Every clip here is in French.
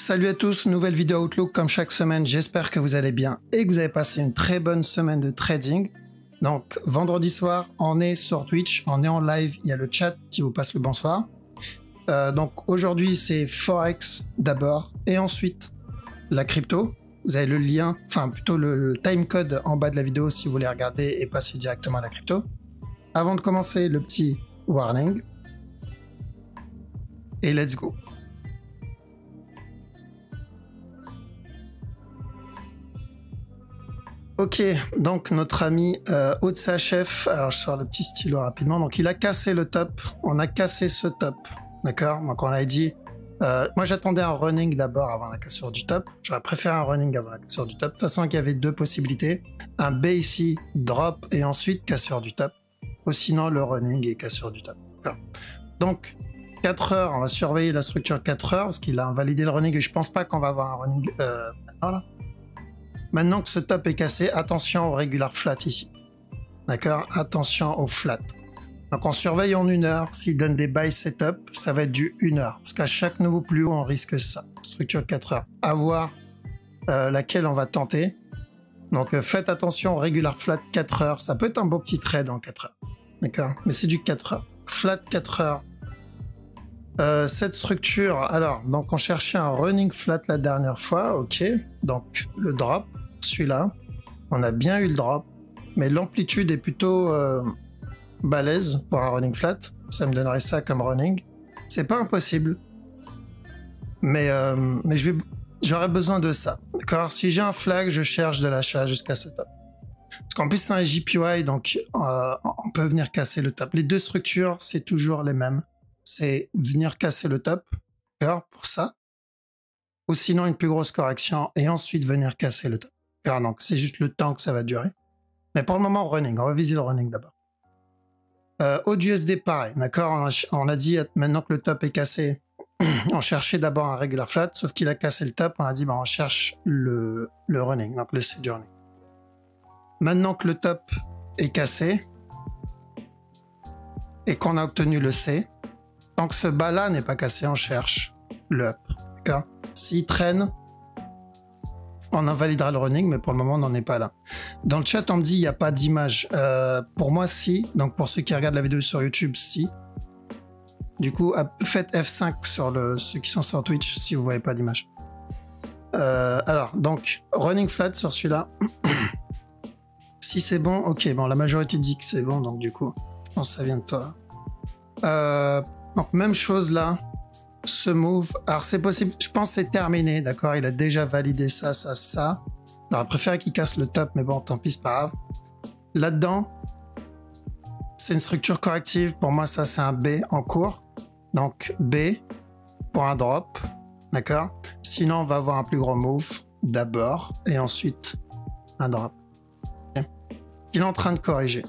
Salut à tous, nouvelle vidéo Outlook comme chaque semaine, j'espère que vous allez bien et que vous avez passé une très bonne semaine de trading. Donc vendredi soir, on est sur Twitch, on est en live, il y a le chat qui vous passe le bonsoir. Donc aujourd'hui c'est Forex d'abord et ensuite la crypto. Vous avez le lien, enfin plutôt le timecode en bas de la vidéo si vous voulez regarder et passer directement à la crypto. Avant de commencer, le petit warning. Et let's go. Ok, donc notre ami OTSAHF, alors je sors le petit stylo rapidement, donc il a cassé le top, on a cassé ce top, d'accord? Donc on a dit, moi j'attendais un running d'abord avant la cassure du top, j'aurais préféré un running avant la cassure du top, de toute façon il y avait deux possibilités, un B ici, drop et ensuite cassure du top, ou sinon le running et cassure du top. Donc 4 heures, on va surveiller la structure 4 heures, parce qu'il a invalidé le running et je pense pas qu'on va avoir un running maintenant là. Maintenant que ce top est cassé, attention au regular flat ici. D'accord? Attention au flat. Donc on surveille en 1 heure. S'il donne des buy setup, ça va être du 1 heure. Parce qu'à chaque nouveau plus haut, on risque ça. Structure 4 heures. À voir laquelle on va tenter. Donc faites attention au regular flat 4 heures. Ça peut être un beau petit trade en 4 heures. D'accord? Mais c'est du 4 heures. Flat 4 heures. Cette structure, alors, donc on cherchait un running flat la dernière fois. Ok. Donc le drop. Celui-là, on a bien eu le drop, mais l'amplitude est plutôt balèze pour un running flat. Ça me donnerait ça comme running. C'est pas impossible, mais j'aurais besoin de ça. D'accord. Si j'ai un flag, je cherche de l'achat jusqu'à ce top. Parce qu'en plus c'est un JPY, donc on peut venir casser le top. Les deux structures, c'est toujours les mêmes. C'est venir casser le top, d'accord, pour ça, ou sinon une plus grosse correction et ensuite venir casser le top. Donc c'est juste le temps que ça va durer. Mais pour le moment, running. On va viser le running d'abord. AUDUSD, pareil. D'accord. On a dit maintenant que le top est cassé, on cherchait d'abord un regular flat, sauf qu'il a cassé le top. On a dit on cherche le running, donc le C du running. Maintenant que le top est cassé et qu'on a obtenu le C, tant que ce bas-là n'est pas cassé, on cherche le up. D'accord. S'il traîne, on invalidera le running, mais pour le moment, on n'en est pas là. Dans le chat, on me dit il n'y a pas d'image. Pour moi, si. Donc, pour ceux qui regardent la vidéo sur YouTube, si. Du coup, faites F5 sur ceux qui sont sur Twitch si vous ne voyez pas d'image. Alors, donc, running flat sur celui-là. Si c'est bon, ok. Bon, la majorité dit que c'est bon, donc du coup, je pense que ça vient de toi. Donc, même chose là. Ce move, alors c'est possible, je pense que c'est terminé, d'accord, il a déjà validé ça. J'aurais préféré qu'il casse le top, mais bon, tant pis, c'est pas grave. Là-dedans, c'est une structure corrective, pour moi ça c'est un B en cours, donc B pour un drop, d'accord. Sinon on va avoir un plus gros move d'abord, et ensuite un drop. Okay. Il est en train de corriger.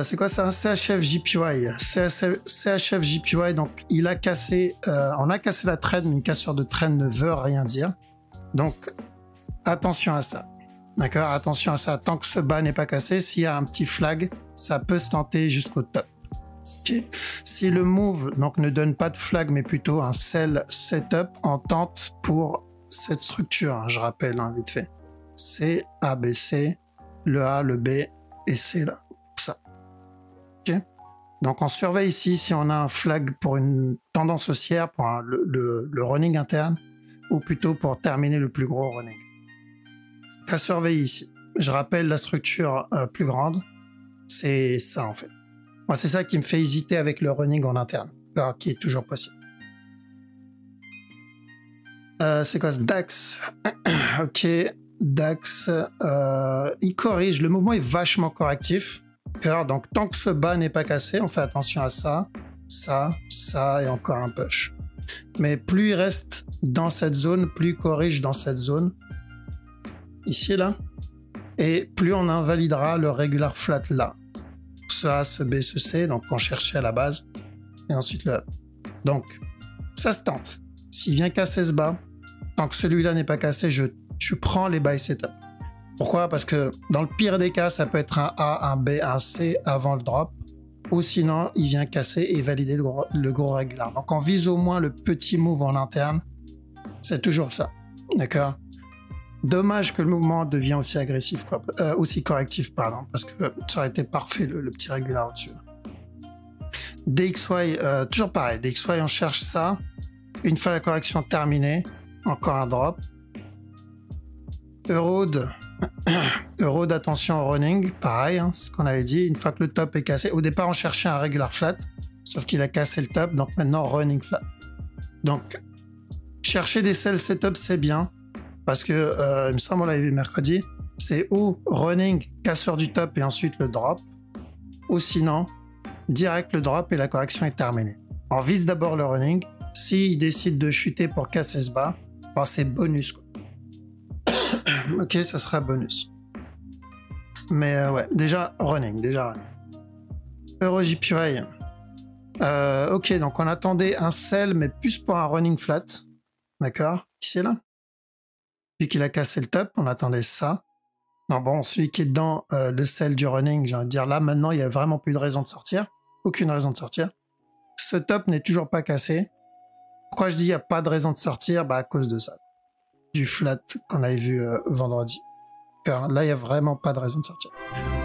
C'est quoi ça? CHF JPY. CHF JPY, donc il a cassé, on a cassé la trend, mais une cassure de trend ne veut rien dire. Donc attention à ça. D'accord? Attention à ça. Tant que ce bas n'est pas cassé, s'il y a un petit flag, ça peut se tenter jusqu'au top. Okay. Si le move donc ne donne pas de flag, mais plutôt un sell setup, on tente pour cette structure. Hein, je rappelle hein, vite fait. C, A, B, C, le A, le B et C là. Okay. Donc on surveille ici si on a un flag pour une tendance haussière, pour le running interne, ou plutôt pour terminer le plus gros running. À surveiller ici. Je rappelle la structure plus grande, c'est ça en fait. Moi c'est ça qui me fait hésiter avec le running en interne, qui est toujours possible. C'est quoi ce DAX? Ok, DAX, il corrige, le mouvement est vachement correctif. Donc tant que ce bas n'est pas cassé, on fait attention à ça, ça et encore un push. Mais plus il reste dans cette zone, plus il corrige dans cette zone, ici là, et plus on invalidera le regular flat là. Ce A, ce B, ce C, donc on cherchait à la base, et ensuite le up. Donc ça se tente. S'il vient casser ce bas, tant que celui-là n'est pas cassé, je prends les buy setup. Pourquoi? Parce que dans le pire des cas, ça peut être un A, un B, un C avant le drop. ou sinon il vient casser et valider le gros régular. Donc on vise au moins le petit move en interne, c'est toujours ça, d'accord? Dommage que le mouvement devient aussi agressif, quoi, aussi correctif, pardon, parce que ça aurait été parfait le petit régular au-dessus. DXY, toujours pareil, DXY on cherche ça, une fois la correction terminée, encore un drop. Eurode, attention au running, pareil, hein, c'est ce qu'on avait dit, une fois que le top est cassé, au départ on cherchait un regular flat, sauf qu'il a cassé le top, donc maintenant running flat. Donc, chercher des sell setup c'est bien, parce que, il me semble on l'avait vu mercredi, c'est ou running, casseur du top et ensuite le drop, ou sinon, direct le drop et la correction est terminée. On vise d'abord le running, s'il décide de chuter pour casser ce bas, ben c'est bonus, quoi. Ok, ça sera bonus. Mais ouais, déjà running. EuroJPY. Ok, donc on attendait un sell, mais plus pour un running flat. D'accord? Ici, là. Vu qu'il a cassé le top, on attendait ça. Non, bon, celui qui est dans le sell du running, j'ai envie de dire là, maintenant, il n'y a vraiment plus de raison de sortir. Aucune raison de sortir. Ce top n'est toujours pas cassé. Pourquoi je dis il n'y a pas de raison de sortir? Bah, à cause de ça. Du flat qu'on avait vu vendredi. Car là, il n'y a vraiment pas de raison de sortir.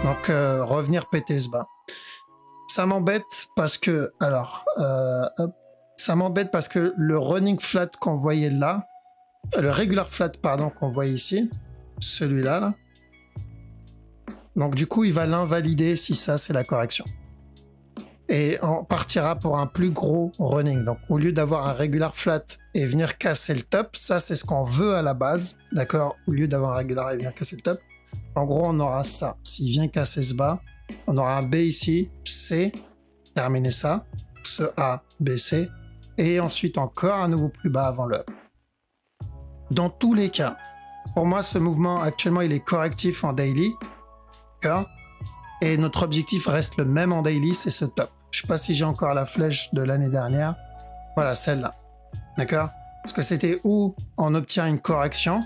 Donc, revenir péter ce bas. Ça m'embête parce que, alors, ça m'embête parce que le running flat qu'on voyait là, le regular flat, pardon, qu'on voyait ici, celui-là, là. Donc, du coup, il va l'invalider si ça, c'est la correction. Et on partira pour un plus gros running. Donc, au lieu d'avoir un regular flat et venir casser le top, ça, c'est ce qu'on veut à la base, d'accord? Au lieu d'avoir un regular et venir casser le top, en gros, on aura ça. S'il vient casser ce bas, on aura un B ici, C, terminer ça, ce A, B, C, et ensuite encore un nouveau plus bas avant le up. Dans tous les cas, pour moi, ce mouvement, actuellement, il est correctif en daily, d'accord? Et notre objectif reste le même en daily, c'est ce top. Je sais pas si j'ai encore la flèche de l'année dernière. Voilà, celle-là. D'accord? Parce que c'était où on obtient une correction,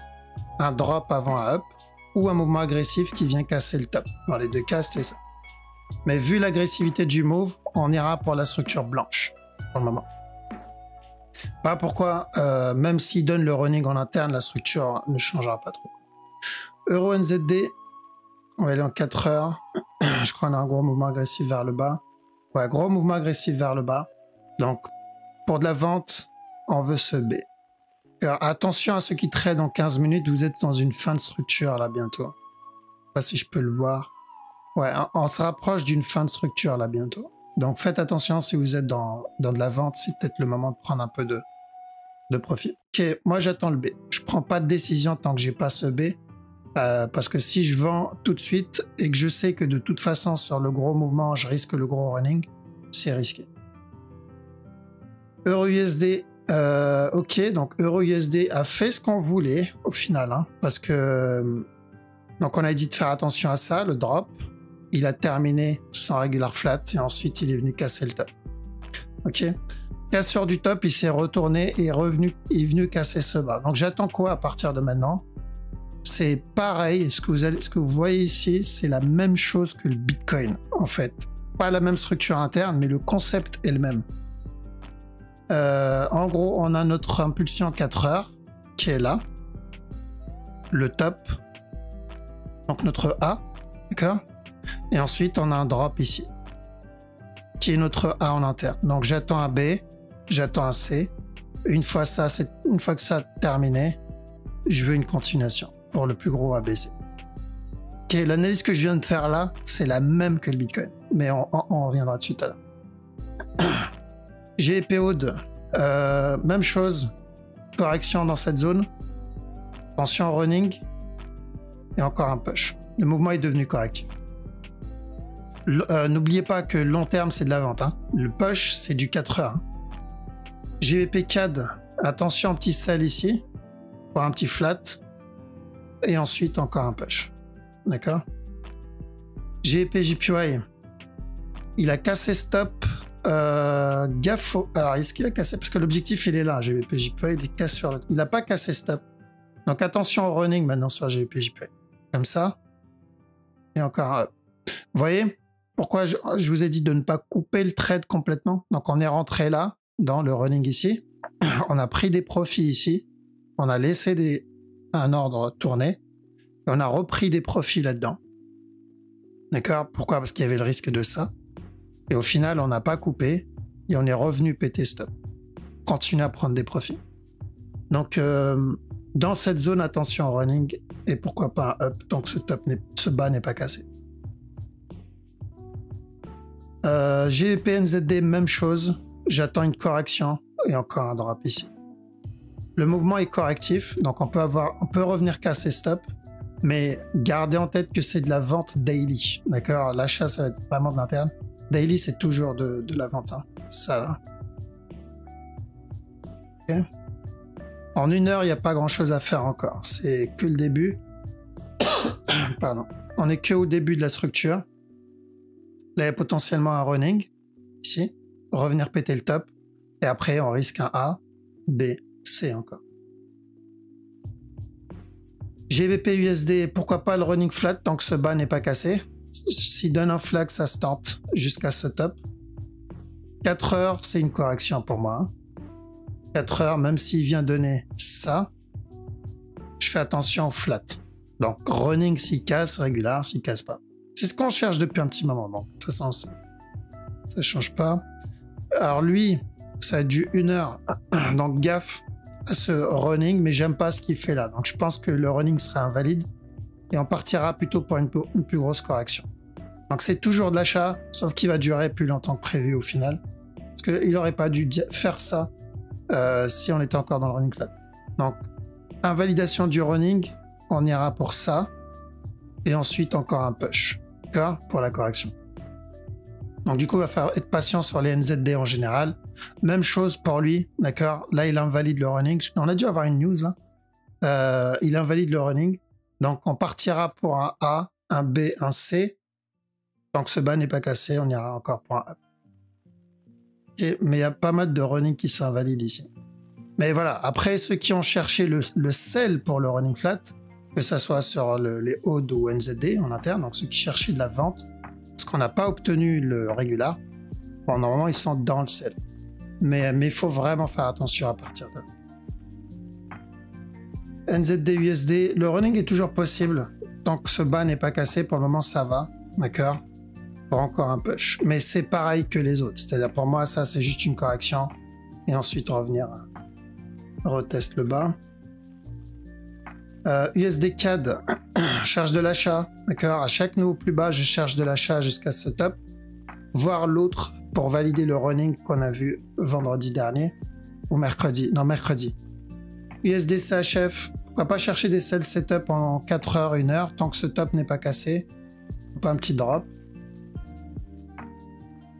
un drop avant un up, ou un mouvement agressif qui vient casser le top. Dans les deux cas, c'était ça. Mais vu l'agressivité du move, on ira pour la structure blanche, pour le moment. Voilà pourquoi, même s'il donne le running en interne, la structure ne changera pas trop. EURO-NZD, on va aller en 4 heures. Je crois qu'on a un gros mouvement agressif vers le bas. Ouais, gros mouvement agressif vers le bas. Donc, pour de la vente, on veut ce B. Alors, attention à ceux qui trade en 15 minutes, vous êtes dans une fin de structure là bientôt. Je sais pas si je peux le voir. Ouais, on se rapproche d'une fin de structure là bientôt. Donc faites attention si vous êtes dans de la vente, c'est peut-être le moment de prendre un peu de profit. Ok, moi j'attends le B. Je prends pas de décision tant que j'ai pas ce B. Parce que si je vends tout de suite et que je sais que de toute façon sur le gros mouvement je risque le gros running, c'est risqué. EURUSD, ok, donc EURUSD a fait ce qu'on voulait au final, hein, parce que donc on a dit de faire attention à ça, le drop, il a terminé sans regular flat et ensuite il est venu casser le top. Ok, casseur du top, il s'est retourné et est venu casser ce bas. Donc j'attends quoi à partir de maintenant? C'est pareil, ce que vous voyez ici, c'est la même chose que le Bitcoin, en fait. Pas la même structure interne, mais le concept est le même. En gros, on a notre impulsion 4 heures, qui est là. Le top. Donc notre A, d'accord? Et ensuite, on a un drop ici, qui est notre A en interne. Donc j'attends un B, j'attends un C. Une fois que ça a terminé, je veux une continuation pour le plus gros ABC. Ok, l'analyse que je viens de faire là, c'est la même que le Bitcoin, mais on reviendra dessus tout à l'heure. GPO2, même chose, correction dans cette zone, attention au running, et encore un push. Le mouvement est devenu correctif. N'oubliez pas que long terme, c'est de la vente. Hein. Le push, c'est du 4 heures. Hein. GBP CAD, attention, petit sell ici, pour un petit flat, et ensuite encore un push. D'accord? GBP JPY, il a cassé stop. Gaffe. Alors, est-ce qu'il a cassé? Parce que l'objectif, il est là. GBP JPY, il casse sur le. Il n'a pas cassé stop. Donc, attention au running maintenant sur GBP JPY. Comme ça. Et encore un up. Vous voyez? pourquoi je vous ai dit de ne pas couper le trade complètement. Donc on est rentré là, dans le running ici. On a pris des profits ici. On a laissé un ordre tourner. Et on a repris des profits là-dedans. D'accord? Pourquoi? Parce qu'il y avait le risque de ça. Et au final, on n'a pas coupé. Et on est revenu péter stop. Continuer à prendre des profits. Donc, dans cette zone, attention au running. Et pourquoi pas un up tant que ce bas n'est pas cassé. GBP NZD, même chose. J'attends une correction et encore un drop ici. Le mouvement est correctif, donc on peut revenir casser stop, mais gardez en tête que c'est de la vente daily. D'accord? L'achat, ça va être vraiment de l'interne. Daily, c'est toujours de la vente. Hein. Ça là. Okay. En 1 heure, il n'y a pas grand chose à faire encore. C'est que le début. Pardon. On n'est que au début de la structure. Là, il y a potentiellement un running, ici, revenir péter le top, et après, on risque un A, B, C encore. GBP USD, pourquoi pas le running flat tant que ce bas n'est pas cassé. S'il donne un flag, ça se tente jusqu'à ce top. 4 heures, c'est une correction pour moi. 4 heures, même s'il vient donner ça, je fais attention au flat. Donc, running s'il casse, régulier s'il casse pas. C'est ce qu'on cherche depuis un petit moment. Donc, de toute façon, ça change pas. Alors lui, ça a du 1 heure. Donc gaffe à ce running, mais j'aime pas ce qu'il fait là. Donc je pense que le running sera invalide et on partira plutôt pour une plus grosse correction. Donc c'est toujours de l'achat, sauf qu'il va durer plus longtemps que prévu au final. Parce qu'il n'aurait pas dû faire ça si on était encore dans le running flat. Donc invalidation du running, on ira pour ça. Et ensuite encore un push. D'accord? Pour la correction. Donc du coup, il va falloir être patient sur les NZD en général. Même chose pour lui, d'accord? Là, il invalide le running. On a dû avoir une news là. Il invalide le running. Donc on partira pour un A, un B, un C. Tant que ce bas n'est pas cassé, on ira encore pour un A. Okay, mais il y a pas mal de running qui s'invalident ici. Mais voilà, après ceux qui ont cherché le sell pour le running flat, que ça soit sur les OD ou NZD en interne, donc ceux qui cherchaient de la vente, parce qu'on n'a pas obtenu le régular, bon, normalement ils sont dans le sell. Mais il faut vraiment faire attention à partir de là. NZD, USD, le running est toujours possible. Tant que ce bas n'est pas cassé, pour le moment ça va, d'accord? Pour encore un push. Mais c'est pareil que les autres. C'est-à-dire pour moi, ça c'est juste une correction. Et ensuite revenir, reteste le bas. USD CAD, charge de l'achat, d'accord? À chaque nouveau plus bas, je cherche de l'achat jusqu'à ce top. Voir l'autre pour valider le running qu'on a vu vendredi dernier. Ou mercredi. Non, mercredi. USD CHF, pourquoi pas chercher des sell setup en 4 heures, 1 heure, tant que ce top n'est pas cassé. Pas un petit drop.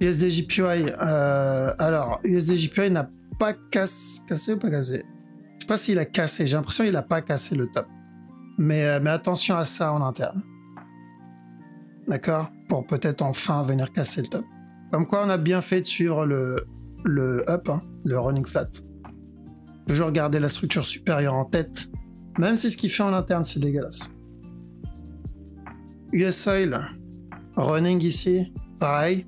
USD JPY, alors, USD JPY n'a pas cassé ou pas cassé? Je sais pas s'il a cassé, j'ai l'impression qu'il n'a pas cassé le top. Mais attention à ça en interne. D'accord? Pour peut-être enfin venir casser le top. Comme quoi, on a bien fait de suivre le up, hein, le running flat. Toujours garder la structure supérieure en tête. Même si ce qu'il fait en interne, c'est dégueulasse. US Oil, running ici, pareil.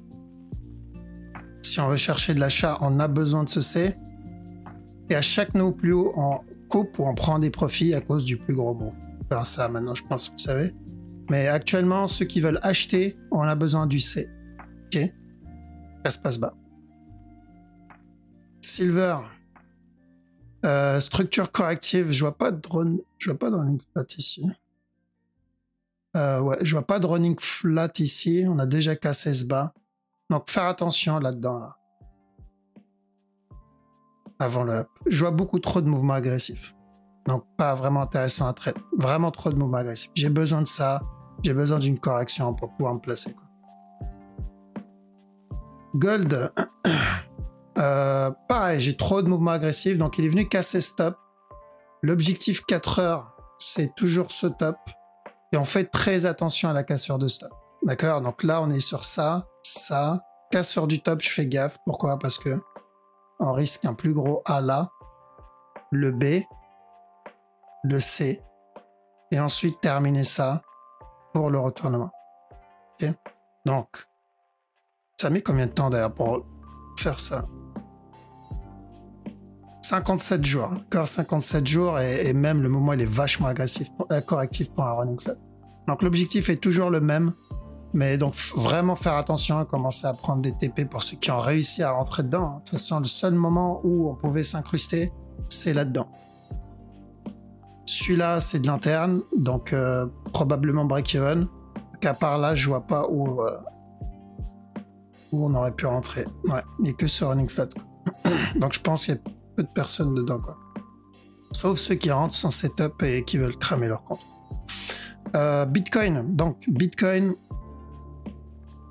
Si on veut chercher de l'achat, on a besoin de ce C. Et à chaque nouveau plus haut, on coupe ou on prend des profits à cause du plus gros move. Alors ça, maintenant, je pense que vous savez. Mais actuellement, ceux qui veulent acheter, on a besoin du C. Ok? Ça se passe bas. Silver. Structure corrective. Je vois pas de running flat ici. Ouais, je vois pas de running flat ici. On a déjà cassé ce bas. Donc faire attention là-dedans. Là. Avant le up. Je vois beaucoup trop de mouvements agressifs. Donc pas vraiment intéressant à traiter. Vraiment trop de mouvements agressifs. J'ai besoin de ça. J'ai besoin d'une correction pour pouvoir me placer. Quoi. Gold. Pareil, j'ai trop de mouvements agressifs. Donc il est venu casser stop. L'objectif 4 heures, c'est toujours ce top. Et on fait très attention à la cassure de stop. D'accord? Donc là, on est sur ça, ça. Cassure du top, je fais gaffe. Pourquoi? Parce que on risque un plus gros A là. Le B. Le C. Et ensuite terminer ça pour le retournement. Okay? Donc, Ça a mis combien de temps d'ailleurs pour faire ça? 57 jours, d'accord, 57 jours et même le moment il est vachement agressif, correctif pour un running flat. Donc l'objectif est toujours le même, mais donc vraiment faire attention à commencer à prendre des TP pour ceux qui ont réussi à rentrer dedans. De toute façon, le seul moment où on pouvait s'incruster, c'est là-dedans. Celui-là, c'est de l'interne, donc probablement break-even. Qu'à part là, je vois pas où on aurait pu rentrer. Ouais, il n'y a que ce running flat. Donc je pense qu'il y a peu de personnes dedans, quoi. Sauf ceux qui rentrent sans setup et qui veulent cramer leur compte. Bitcoin. Donc Bitcoin,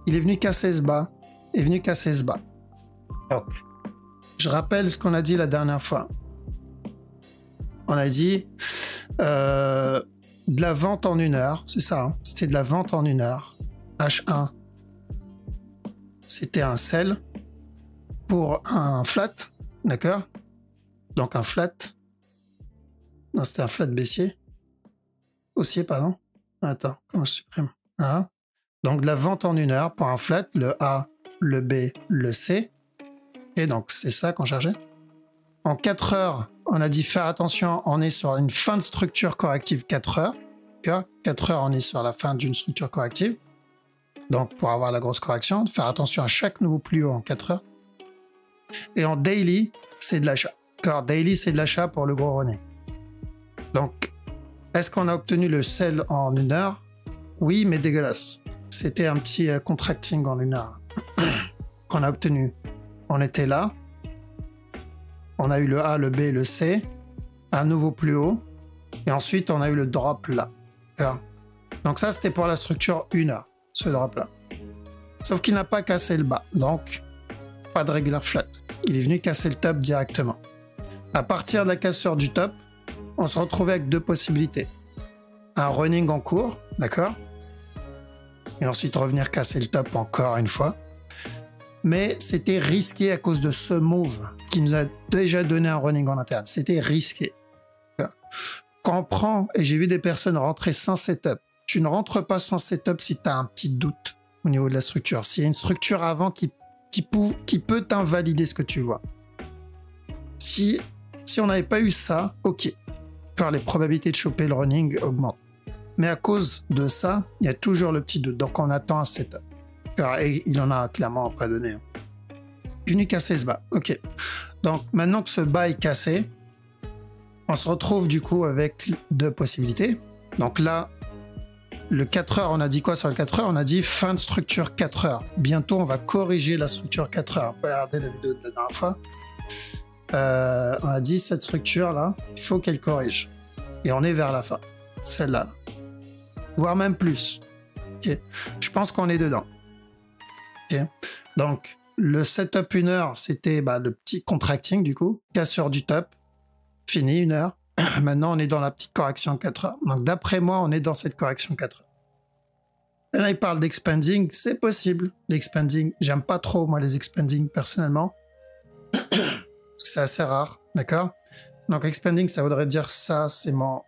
il est venu casser ce bas. Donc, je rappelle ce qu'on a dit la dernière fois. On a dit de la vente en 1 heure, c'est ça, hein, c'était de la vente en 1 heure. H1, c'était un sell pour un flat, d'accord? Donc un flat, non, c'était un flat baissier, haussier, pardon. Attends, comment je supprime? Voilà. Donc de la vente en 1 heure pour un flat, le A, le B, le C, et donc c'est ça qu'on cherchait. En 4 heures, on a dit faire attention, on est sur une fin de structure corrective 4 heures. 4 heures, on est sur la fin d'une structure corrective. Donc, pour avoir la grosse correction, faire attention à chaque nouveau plus haut en 4 heures. Et en daily, c'est de l'achat. Daily, c'est de l'achat pour le gros running. Donc, est-ce qu'on a obtenu le sell en 1 heure? Oui, mais dégueulasse. C'était un petit contracting en 1 heure qu'on a obtenu. On était là. On a eu le A, le B, le C, un nouveau plus haut, et ensuite on a eu le drop là. Donc ça c'était pour la structure 1 heure, ce drop là. Sauf qu'il n'a pas cassé le bas, donc pas de regular flat. Il est venu casser le top directement. À partir de la cassure du top, on se retrouvait avec 2 possibilités. Un running en cours, d'accord? Et ensuite revenir casser le top encore une fois. Mais c'était risqué à cause de ce move qui nous a déjà donné un running en interne. C'était risqué. Quand on prend, et j'ai vu des personnes rentrer sans setup, tu ne rentres pas sans setup si tu as un petit doute au niveau de la structure. S'il y a une structure avant qui peut t'invalider ce que tu vois. Si on n'avait pas eu ça, ok. Car les probabilités de choper le running augmentent. Mais à cause de ça, il y a toujours le petit doute. Donc on attend un setup. Et il en a clairement pas donné. Il est venu casser ce bas. Ok. Donc maintenant que ce bas est cassé, on se retrouve du coup avec 2 possibilités. Donc là, le 4 heures, on a dit quoi sur le 4 heures? On a dit fin de structure 4 heures. Bientôt, on va corriger la structure 4 heures. On peut regarder la vidéo de la dernière fois. On a dit cette structure là, il faut qu'elle corrige. Et on est vers la fin. Celle-là. Voire même plus. Ok. Je pense qu'on est dedans. Okay. Donc, le setup 1 heure, c'était le petit contracting du coup, cassure du top, fini 1 heure. Maintenant, on est dans la petite correction 4 heures. Donc, d'après moi, on est dans cette correction 4 heures. Et là, il parle d'expanding, c'est possible. L'expanding, j'aime pas trop, moi, les expanding personnellement. Parce que c'est assez rare, d'accord? Donc, expanding, ça voudrait dire ça, c'est mon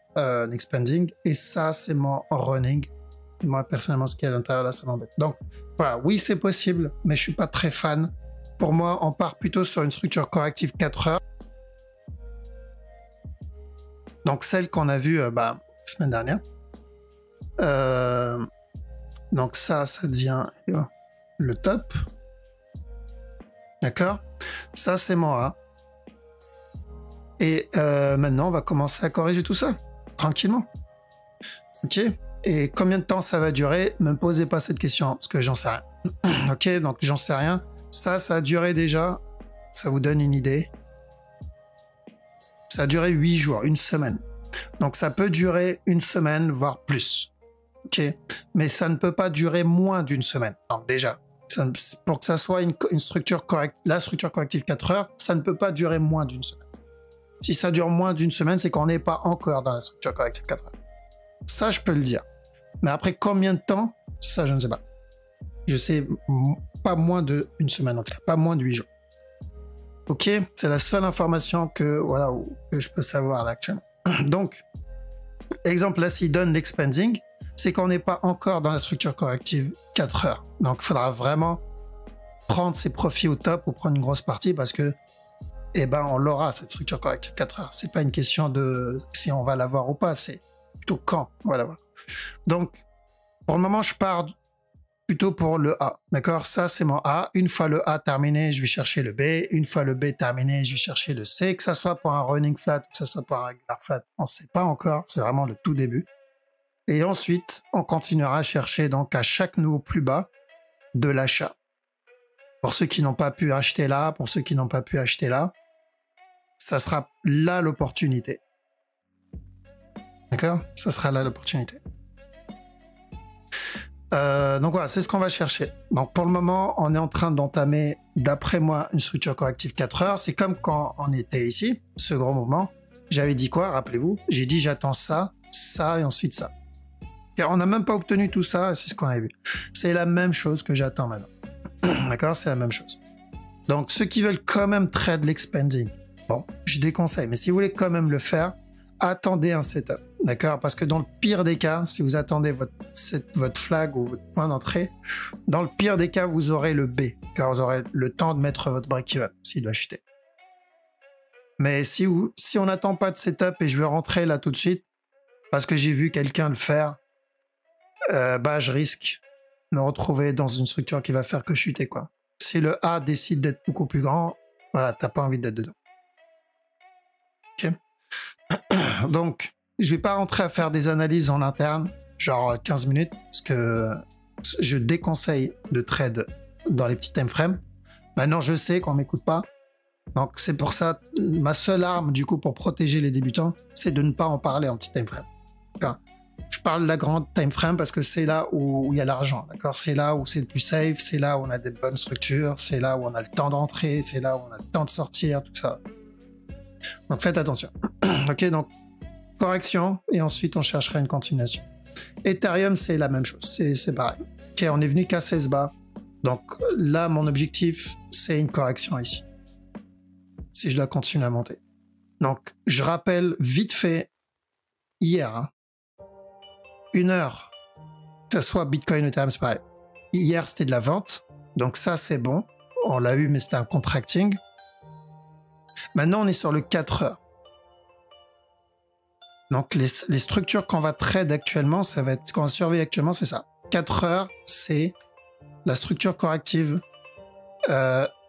expanding, et ça, c'est mon running. Et moi, personnellement, ce qui est à l'intérieur, là, ça m'embête. Donc, voilà, oui, c'est possible, mais je suis pas très fan. Pour moi, on part plutôt sur une structure corrective 4 heures. Donc, celle qu'on a vue la semaine dernière. Donc, ça devient le top. D'accord? Ça, c'est mon A. Et maintenant, on va commencer à corriger tout ça, tranquillement. Ok? Et combien de temps ça va durer? Ne me posez pas cette question, parce que j'en sais rien. Ok, donc j'en sais rien. Ça a duré déjà. Ça vous donne une idée. Ça a duré 8 jours, 1 semaine. Donc ça peut durer 1 semaine, voire plus. Ok, mais ça ne peut pas durer moins d'1 semaine. Donc déjà, pour que ça soit une structure correcte, la structure corrective 4 heures, ça ne peut pas durer moins d'1 semaine. Si ça dure moins d'1 semaine, c'est qu'on n'est pas encore dans la structure corrective 4 heures. Ça, je peux le dire. Mais après combien de temps, ça, je ne sais pas. Je sais pas moins d'1 semaine, en tout cas, pas moins de 8 jours. Ok, c'est la seule information que je peux savoir là actuellement. Donc, exemple là, s'il donne l'expanding, c'est qu'on n'est pas encore dans la structure corrective 4 heures. Donc, il faudra vraiment prendre ses profits au top ou prendre une grosse partie parce que, eh ben, on l'aura, cette structure corrective 4 heures. C'est pas une question de si on va l'avoir ou pas, c'est plutôt quand on va l'avoir. Donc, pour le moment, je pars plutôt pour le A. D'accord? Ça, c'est mon A. Une fois le A terminé, je vais chercher le B. Une fois le B terminé, je vais chercher le C. Que ça soit pour un running flat, que ça soit pour un regular flat, on ne sait pas encore. C'est vraiment le tout début. Et ensuite, on continuera à chercher donc à chaque nouveau plus bas de l'achat. Pour ceux qui n'ont pas pu acheter là, pour ceux qui n'ont pas pu acheter là, ça sera là l'opportunité. D'accord? Ça sera là l'opportunité. Donc voilà, c'est ce qu'on va chercher. Donc pour le moment, on est en train d'entamer, d'après moi, une structure corrective 4 heures. C'est comme quand on était ici, ce gros mouvement. J'avais dit quoi, rappelez-vous? J'ai dit j'attends ça, ça et ensuite ça. Car on n'a même pas obtenu tout ça, c'est ce qu'on a vu. C'est la même chose que j'attends maintenant. D'accord? C'est la même chose. Donc ceux qui veulent quand même trade l'expanding, bon, je déconseille. Mais si vous voulez quand même le faire, attendez un setup. D'accord? Parce que dans le pire des cas, si vous attendez votre flag ou votre point d'entrée, dans le pire des cas, vous aurez le B. Car vous aurez le temps de mettre votre break-even s'il doit chuter. Mais si on n'attend pas de setup et je veux rentrer là tout de suite, parce que j'ai vu quelqu'un le faire, bah je risque de me retrouver dans une structure qui va faire que chuter, quoi. Si le A décide d'être beaucoup plus grand, voilà, t'as pas envie d'être dedans. Ok? Donc, je vais pas rentrer à faire des analyses en interne, genre 15 minutes, parce que je déconseille de trade dans les petits time frames. Maintenant, je sais qu'on m'écoute pas. Donc, c'est pour ça, ma seule arme, du coup, pour protéger les débutants, c'est de ne pas en parler en petit time frame. D'accord? Je parle de la grande time frame parce que c'est là où il y a l'argent. D'accord? C'est là où c'est le plus safe, c'est là où on a des bonnes structures, c'est là où on a le temps d'entrer, c'est là où on a le temps de sortir, tout ça. Donc, faites attention. Ok, donc, correction, et ensuite on cherchera une continuation. Ethereum, c'est la même chose, c'est pareil. Ok, on est venu casser ce bas. Donc là, mon objectif, c'est une correction ici. Si je dois continuer à monter. Donc, je rappelle vite fait, hier, hein, 1 heure, que ce soit Bitcoin ou Ethereum, c'est pareil. Hier, c'était de la vente, donc ça, c'est bon. On l'a eu, mais c'était un contracting. Maintenant, on est sur le 4 heures. Donc, les structures qu'on va trade actuellement, ça va être, qu'on va surveiller actuellement, c'est ça. 4 heures, c'est la structure corrective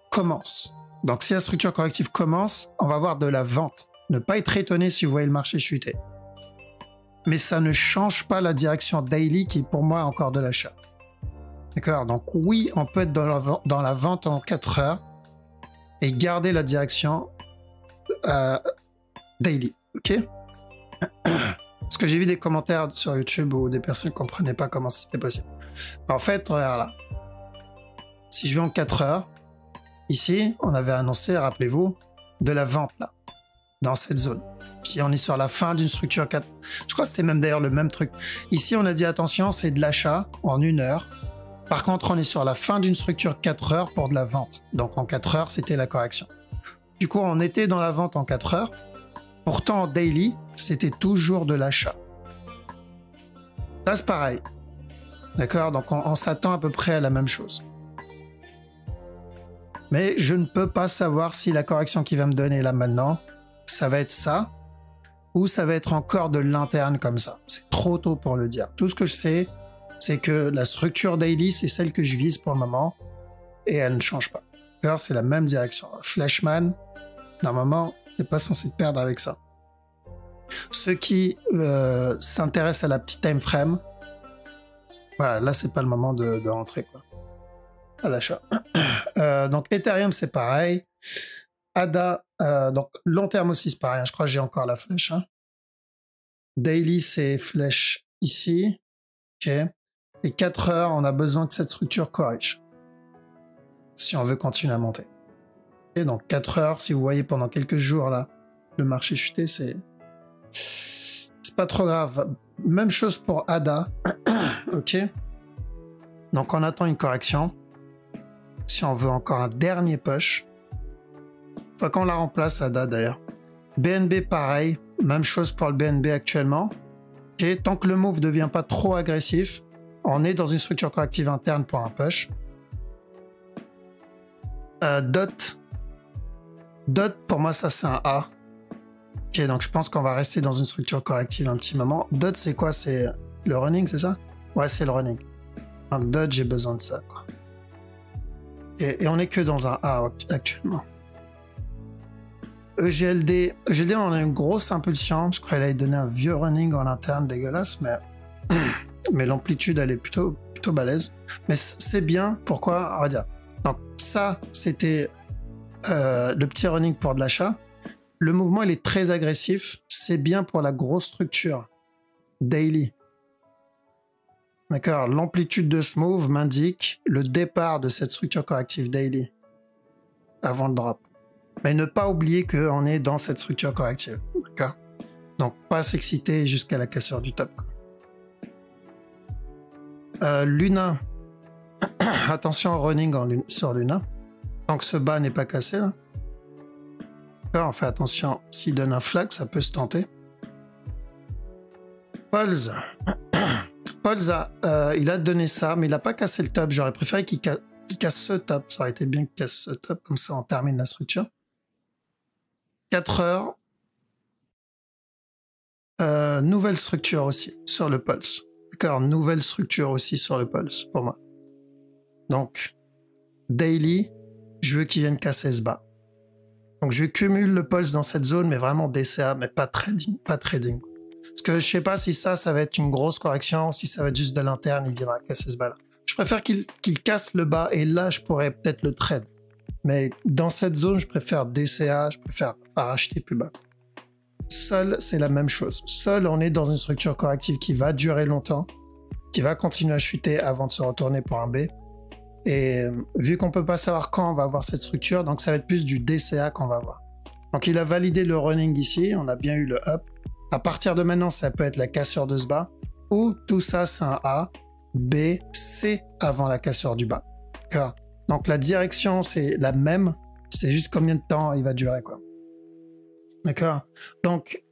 commence. Donc, si la structure corrective commence, on va avoir de la vente. Ne pas être étonné si vous voyez le marché chuter. Mais ça ne change pas la direction daily qui est pour moi encore de l'achat. D'accord? Donc, oui, on peut être dans la vente en 4 heures et garder la direction daily. OK? Parce que j'ai vu des commentaires sur YouTube où des personnes ne comprenaient pas comment c'était possible. En fait, regarde là. Si je vais en 4 heures, ici, on avait annoncé, rappelez-vous, de la vente là, dans cette zone. Puis on est sur la fin d'une structure 4. Je crois que c'était même d'ailleurs le même truc. Ici, on a dit attention, c'est de l'achat en 1 heure. Par contre, on est sur la fin d'une structure 4 heures pour de la vente. Donc en 4 heures, c'était la correction. Du coup, on était dans la vente en 4 heures. Pourtant, en daily, c'était toujours de l'achat. Là, c'est pareil. D'accord? Donc, on s'attend à peu près à la même chose. Mais je ne peux pas savoir si la correction qu'il va me donner là maintenant, ça va être ça, ou ça va être encore de l'interne comme ça. C'est trop tôt pour le dire. Tout ce que je sais, c'est que la structure daily, c'est celle que je vise pour le moment, et elle ne change pas. D'accord? C'est la même direction. Flashman, normalement, t'es pas censé te perdre avec ça. Ceux qui s'intéressent à la petite time frame, voilà, là c'est pas le moment de rentrer quoi, à l'achat. Donc Ethereum c'est pareil. ADA, donc long terme aussi c'est pareil. Je crois que j'ai encore la flèche. Hein. Daily c'est flèche ici. Ok. Et 4 heures, on a besoin que cette structure corrige. Si on veut continuer à monter. Et donc 4 heures, si vous voyez pendant quelques jours là, le marché chuter, c'est pas trop grave. Même chose pour ADA. Ok. Donc on attend une correction. Si on veut encore un dernier push. Faut qu'on la remplace ADA d'ailleurs. BNB pareil. Même chose pour le BNB actuellement. Ok. Tant que le move ne devient pas trop agressif, on est dans une structure corrective interne pour un push. Dot. Dot, pour moi, ça, c'est un A. Ok, donc je pense qu'on va rester dans une structure corrective un petit moment. Dot, c'est quoi? C'est le running, c'est ça? Ouais, c'est le running. Donc dot, j'ai besoin de ça, quoi. Et on est que dans un A actuellement. EGLD, on a une grosse impulsion. Je crois qu'elle allait donner un vieux running en interne dégueulasse, mais l'amplitude, elle est plutôt balèze. Mais c'est bien. Pourquoi? On va dire. Donc ça, c'était le petit running pour de l'achat. Le mouvement, il est très agressif. C'est bien pour la grosse structure daily. D'accord? L'amplitude de ce move m'indique le départ de cette structure corrective daily avant le drop. Mais ne pas oublier qu'on est dans cette structure corrective. D'accord? Donc, pas s'exciter jusqu'à la cassure du top. Luna. Attention au running sur Luna. Tant que ce bas n'est pas cassé, là. On fait attention. S'il donne un flag, ça peut se tenter. Pulse. Pulse, il a donné ça, mais il n'a pas cassé le top. J'aurais préféré qu'il casse ce top. Ça aurait été bien qu'il casse ce top. Comme ça, on termine la structure. 4 heures. Nouvelle structure aussi sur le pulse. D'accord, nouvelle structure aussi sur le pulse pour moi. Donc, daily, je veux qu'il vienne casser ce bas. Donc, je cumule le pulse dans cette zone, mais vraiment DCA, mais pas trading. Parce que je sais pas si ça va être une grosse correction, si ça va être juste de l'interne, il viendra casser ce bas-là. Je préfère qu'il casse le bas, et là, je pourrais peut-être le trade. Mais dans cette zone, je préfère DCA, je préfère racheter plus bas. Seul, c'est la même chose. Seul, on est dans une structure corrective qui va durer longtemps, qui va continuer à chuter avant de se retourner pour un B. Et vu qu'on peut pas savoir quand on va avoir cette structure, donc ça va être plus du DCA qu'on va avoir. Donc il a validé le running ici, on a bien eu le up. À partir de maintenant, ça peut être la cassure de ce bas, ou tout ça, c'est un A, B, C avant la cassure du bas. D'accord ? Donc la direction, c'est la même, c'est juste combien de temps il va durer, quoi. D'accord? Donc,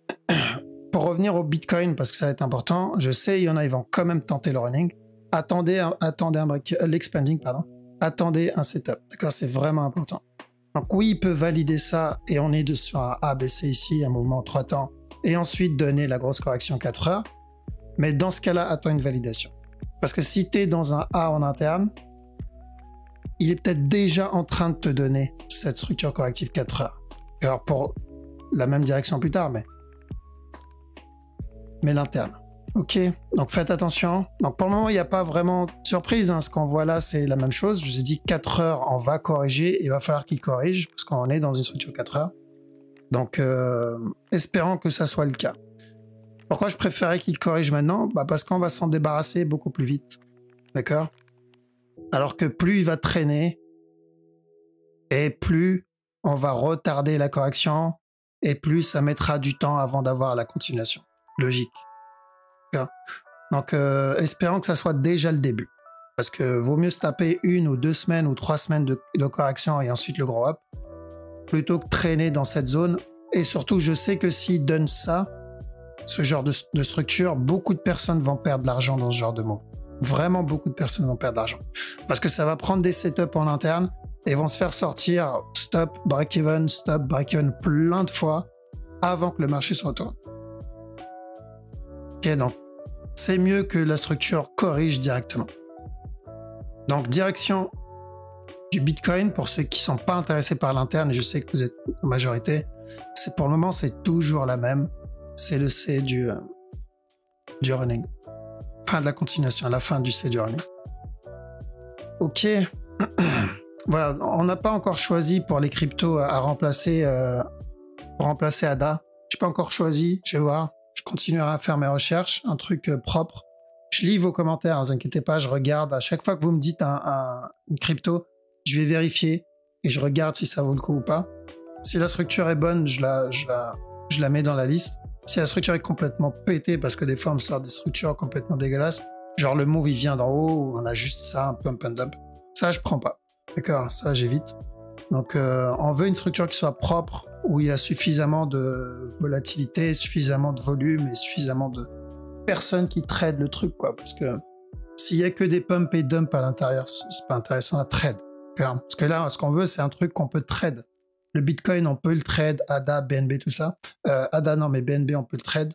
pour revenir au Bitcoin, parce que ça va être important, je sais, il y en a, ils vont quand même tenter le running. Attendez l'expanding, pardon. Attendez un setup. D'accord? C'est vraiment important. Donc oui, il peut valider ça, et on est sur un ABC ici, un mouvement 3 temps, et ensuite donner la grosse correction 4 heures. Mais dans ce cas-là, attends une validation. Parce que si tu es dans un A en interne, il est peut-être déjà en train de te donner cette structure corrective 4 heures. Alors pour la même direction plus tard, mais l'interne. Ok, donc faites attention. Donc pour le moment, il n'y a pas vraiment de surprise. Hein. Ce qu'on voit là, c'est la même chose. Je vous ai dit 4 heures, on va corriger. Il va falloir qu'il corrige, parce qu'on est dans une structure 4 heures. Donc espérons que ça soit le cas. Pourquoi je préférais qu'il corrige maintenant? Parce qu'on va s'en débarrasser beaucoup plus vite. D'accord? Alors que plus il va traîner, et plus on va retarder la correction, et plus ça mettra du temps avant d'avoir la continuation. Logique. Donc, espérons que ça soit déjà le début. Parce que vaut mieux se taper 1 ou 2 semaines ou 3 semaines de correction et ensuite le gros up, plutôt que traîner dans cette zone. Et surtout, je sais que s'ils donnent ça, ce genre de structure, beaucoup de personnes vont perdre de l'argent dans ce genre de move. Vraiment, beaucoup de personnes vont perdre de l'argent. Parce que ça va prendre des setups en interne et vont se faire sortir stop, break-even, plein de fois avant que le marché se retourne. Ok, donc c'est mieux que la structure corrige directement. Donc direction du Bitcoin, pour ceux qui ne sont pas intéressés par l'interne, et je sais que vous êtes en majorité, pour le moment c'est toujours la même, c'est le C du running. Fin de la continuation, la fin du C du running. Ok, voilà, on n'a pas encore choisi pour les cryptos à remplacer ADA. Je n'ai pas encore choisi, je vais voir. Je continuerai à faire mes recherches, un truc propre. Je lis vos commentaires, ne vous inquiétez pas, je regarde. À chaque fois que vous me dites une crypto, je vais vérifier et je regarde si ça vaut le coup ou pas. Si la structure est bonne, je la mets dans la liste. Si la structure est complètement pétée, parce que des fois on me sort des structures complètement dégueulasses, genre le move il vient d'en haut, on a juste ça, un pump and dump, ça je prends pas. D'accord, ça j'évite. Donc on veut une structure qui soit propre, où il y a suffisamment de volatilité, suffisamment de volume et suffisamment de personnes qui tradent le truc, quoi. Parce que s'il y a que des pumps et dumps à l'intérieur, c'est pas intéressant à trade. D'accord? Parce que là, ce qu'on veut, c'est un truc qu'on peut trade. Le Bitcoin, on peut le trade, ADA, BNB, tout ça. ADA, non, mais BNB, on peut le trade.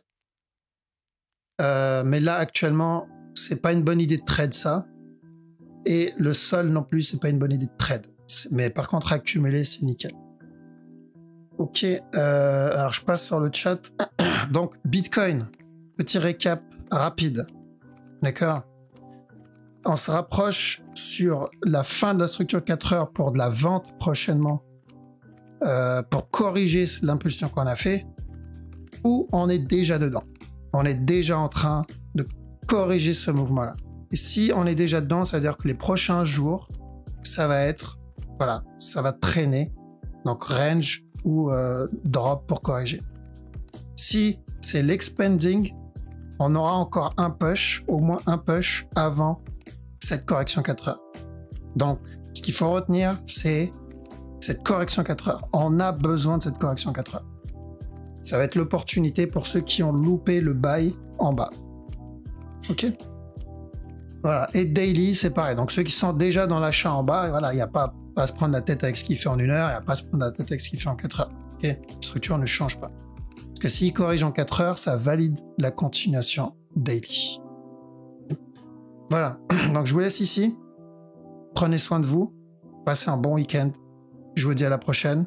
Mais là, actuellement, c'est pas une bonne idée de trade ça. Et le sol non plus, c'est pas une bonne idée de trade. Mais par contre, accumuler, c'est nickel. Ok, alors je passe sur le chat. Donc, Bitcoin, petit récap rapide. D'accord? On se rapproche sur la fin de la structure 4 heures pour de la vente prochainement, pour corriger l'impulsion qu'on a fait, ou on est déjà dedans. On est déjà en train de corriger ce mouvement-là. Et si on est déjà dedans, ça veut dire que les prochains jours, ça va être, voilà, ça va traîner. Donc range ou drop pour corriger. Si c'est l'expanding, on aura encore un push, au moins un push avant cette correction 4 heures. Donc, ce qu'il faut retenir, c'est cette correction 4 heures. On a besoin de cette correction 4 heures. Ça va être l'opportunité pour ceux qui ont loupé le buy en bas. Ok? Voilà. Et daily, c'est pareil. Donc, ceux qui sont déjà dans l'achat en bas, voilà, il n'y a pas à se prendre la tête avec ce qu'il fait en 1 heure, il n'y a pas à se prendre la tête avec ce qu'il fait en 4 heures. Ok? La structure ne change pas. Parce que s'il corrige en 4 heures, ça valide la continuation daily. Voilà. Donc, je vous laisse ici. Prenez soin de vous. Passez un bon week-end. Je vous dis à la prochaine.